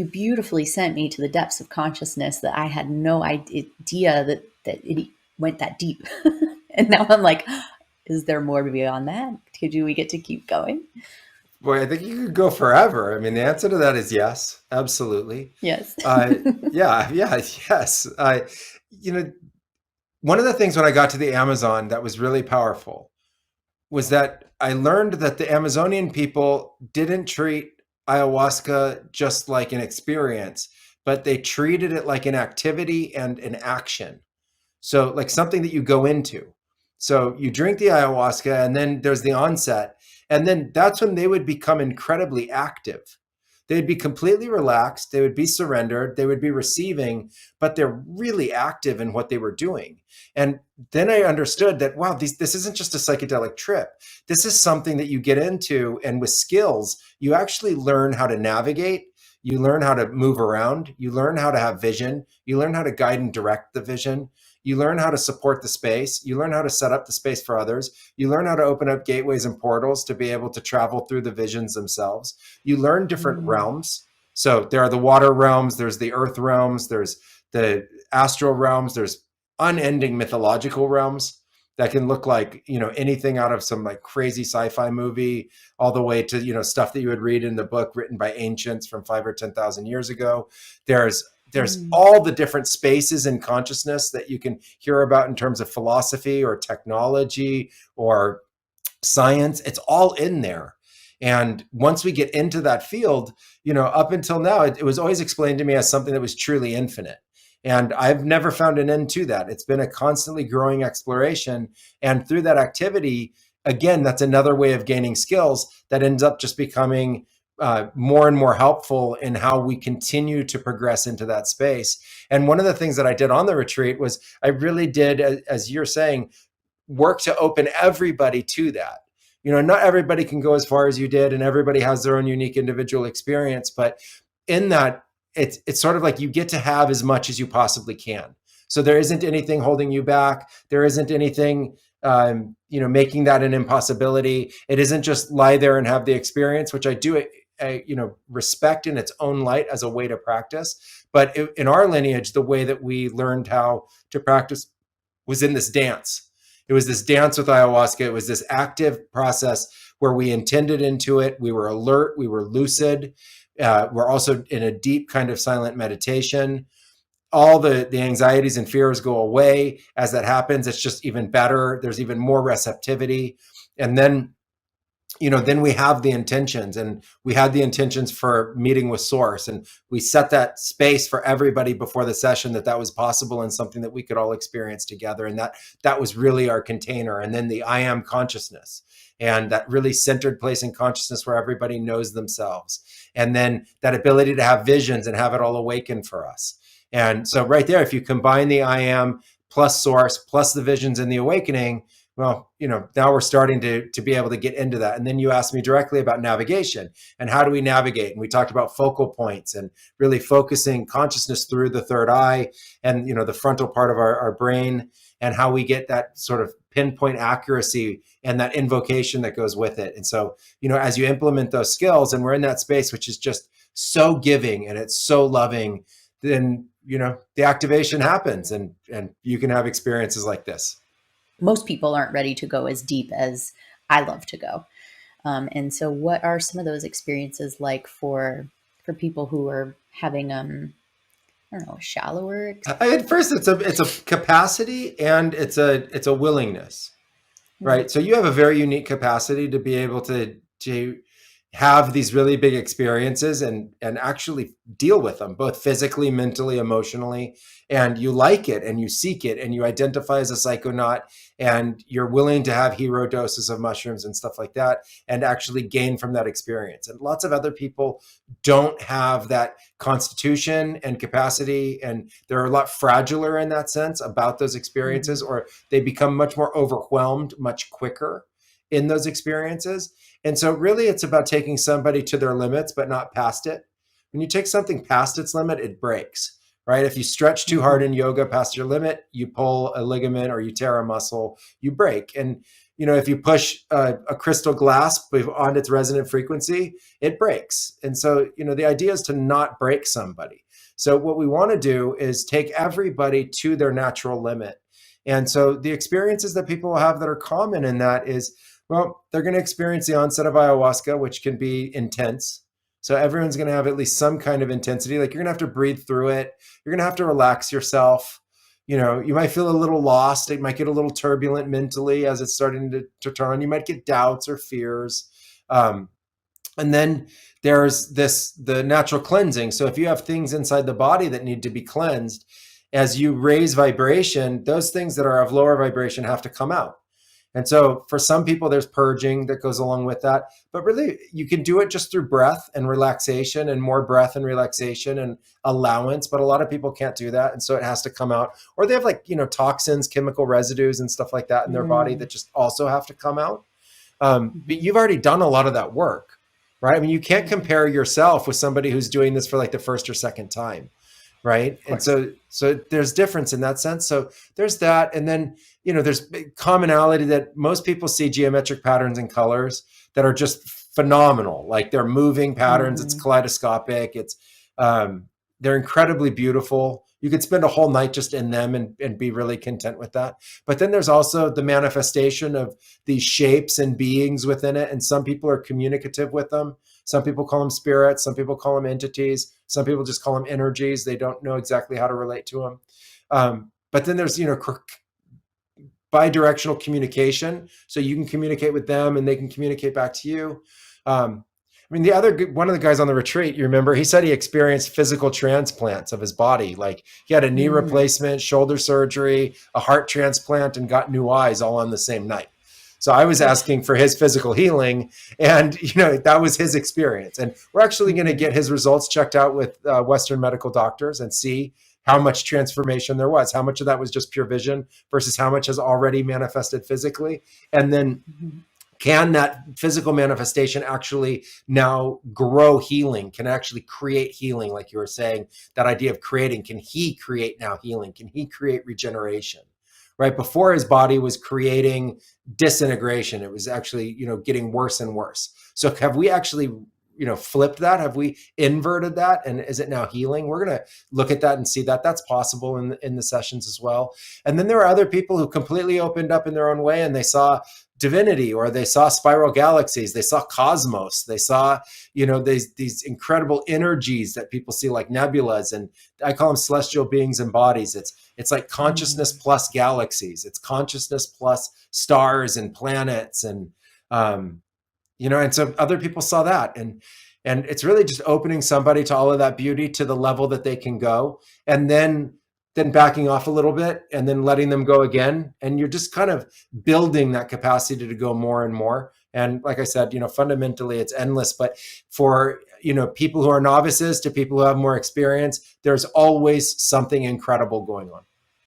you beautifully sent me to the depths of consciousness that I had no idea that it went that deep. And now I'm like, is there more beyond that? Do we get to keep going? Boy, I think you could go forever. I mean, the answer to that is yes, absolutely. Yes. Uh, yeah, yes. You know, one of the things when I got to the Amazon that was really powerful was that I learned that the Amazonian people didn't treat ayahuasca just like an experience, but they treated it like an activity and an action. So, like something that you go into. So, you drink the ayahuasca, and then there's the onset. And then that's when they would become incredibly active. They'd be completely relaxed. They would be surrendered. They would be receiving, but they're really active in what they were doing. And then I understood that, wow, this isn't just a psychedelic trip. This is something that you get into, and with skills, you actually learn how to navigate. You learn how to move around. You learn how to have vision. You learn how to guide and direct the vision. You learn how to support the space. You learn how to set up the space for others. You learn how to open up gateways and portals to be able to travel through the visions themselves. You learn different Mm. realms. So there are the water realms, there's the earth realms, there's the astral realms, there's unending mythological realms that can look like, anything out of some like crazy sci-fi movie, all the way to, stuff that you would read in the book written by ancients from 5 or 10,000 years ago. There's Mm. all the different spaces in consciousness that you can hear about in terms of philosophy or technology or science. It's all in there. And once we get into that field, up until now, it was always explained to me as something that was truly infinite. And I've never found an end to that. It's been a constantly growing exploration. And through that activity, again, that's another way of gaining skills that ends up just becoming more and more helpful in how we continue to progress into that space. And one of the things that I did on the retreat was I really did, as you're saying, work to open everybody to that. Not everybody can go as far as you did, and everybody has their own unique individual experience. But in that, it's sort of like you get to have as much as you possibly can. So there isn't anything holding you back. There isn't anything, making that an impossibility. It isn't just lie there and have the experience, which I do, respect in its own light as a way to practice. But in our lineage, the way that we learned how to practice was in this dance. It was this dance with ayahuasca. It was this active process where we intended into it. We were alert. We were lucid. We're also in a deep kind of silent meditation. All the anxieties and fears go away as that happens. It's just even better. There's even more receptivity. And then then we have the intentions, and we had the intentions for meeting with source, and we set that space for everybody before the session that was possible and something that we could all experience together. And that was really our container. And then the I am consciousness, and that really centered place in consciousness where everybody knows themselves. And then that ability to have visions and have it all awaken for us. And so right there, if you combine the I am plus source plus the visions and the awakening, well, now we're starting to be able to get into that. And then you asked me directly about navigation and how do we navigate? And we talked about focal points and really focusing consciousness through the third eye and, the frontal part of our brain, and how we get that sort of pinpoint accuracy and that invocation that goes with it. And so, as you implement those skills, and we're in that space, which is just so giving and it's so loving, then, the activation happens, and you can have experiences like this. Most people aren't ready to go as deep as I love to go. And so what are some of those experiences like for people who are having, I don't know, shallower? At first, it's a capacity, and it's a willingness, Mm. right? So you have a very unique capacity to be able to have these really big experiences and actually deal with them, both physically, mentally, emotionally. And you like it, and you seek it, and you identify as a psychonaut, and you're willing to have hero doses of mushrooms and stuff like that, and actually gain from that experience. And lots of other people don't have that constitution and capacity, and they're a lot fragiler in that sense about those experiences, Mhm. or they become much more overwhelmed much quicker in those experiences. And so really it's about taking somebody to their limits, but not past it. When you take something past its limit, it breaks, right? If you stretch too hard Mhm. in yoga past your limit, you pull a ligament or you tear a muscle, you break. And if you push a crystal glass on its resonant frequency, it breaks. And so the idea is to not break somebody. So what we want to do is take everybody to their natural limit. And so the experiences that people have that are common in that is, well, they're going to experience the onset of ayahuasca, which can be intense. So everyone's going to have at least some kind of intensity. Like, you're going to have to breathe through it. You're going to have to relax yourself. You might feel a little lost. It might get a little turbulent mentally as it's starting to turn on. You might get doubts or fears. And then there's the natural cleansing. So if you have things inside the body that need to be cleansed, as you raise vibration, those things that are of lower vibration have to come out. And so for some people, there's purging that goes along with that. But really, you can do it just through breath and relaxation, and more breath and relaxation and allowance. But a lot of people can't do that. And so it has to come out. Or they have toxins, chemical residues and stuff like that in their body Mm. that just also have to come out. But Mhm. you've already done a lot of that work, right? I mean, you can't Mhm. compare yourself with somebody who's doing this for like the first or second time, right? Of And course. so there's difference in that sense. So there's that. And then there's commonality that most people see geometric patterns and colors that are just phenomenal. Like, they're moving patterns. It's Mhm. kaleidoscopic. Um, they're incredibly beautiful. You could spend a whole night just in them and be really content with that. But then there's also the manifestation of these shapes and beings within it. And some people are communicative with them. Some people call them spirits. Some people call them entities. Some people just call them energies. They don't know exactly how to relate to them. But then there's, bi-directional communication. So you can communicate with them and they can communicate back to you. I mean, one of the guys on the retreat, you remember, he said he experienced physical transplants of his body. Like, he had a knee Mm. replacement, shoulder surgery, a heart transplant, and got new eyes all on the same night. So I was Ugh. asking for his physical healing, and that was his experience. And we're actually going to Mhm. get his results checked out with Western medical doctors and see how much transformation there was, how much of that was just pure vision versus how much has already manifested physically. And then, Mhm. can that physical manifestation actually now grow healing, can actually create healing? Like you were saying, that idea of creating, can he create now healing? Can he create regeneration? Right before, his body was creating disintegration. It was actually getting worse and worse. So have we actually flipped that? Have we inverted that? And is it now healing? We're going to look at that and see that that's possible in the sessions as well. And then there are other people who completely opened up in their own way, and they saw divinity, or they saw spiral galaxies, they saw cosmos, they saw these incredible energies that people see, like nebulas, and I call them celestial beings and bodies. It's like consciousness Mm. plus galaxies. It's consciousness plus stars and planets. And so other people saw that, and it's really just opening somebody to all of that beauty to the level that they can go, and then backing off a little bit and then letting them go again. And you're just kind of building that capacity to go more and more. And like I said, fundamentally it's endless. But for people who are novices to people who have more experience, there's always something incredible going on.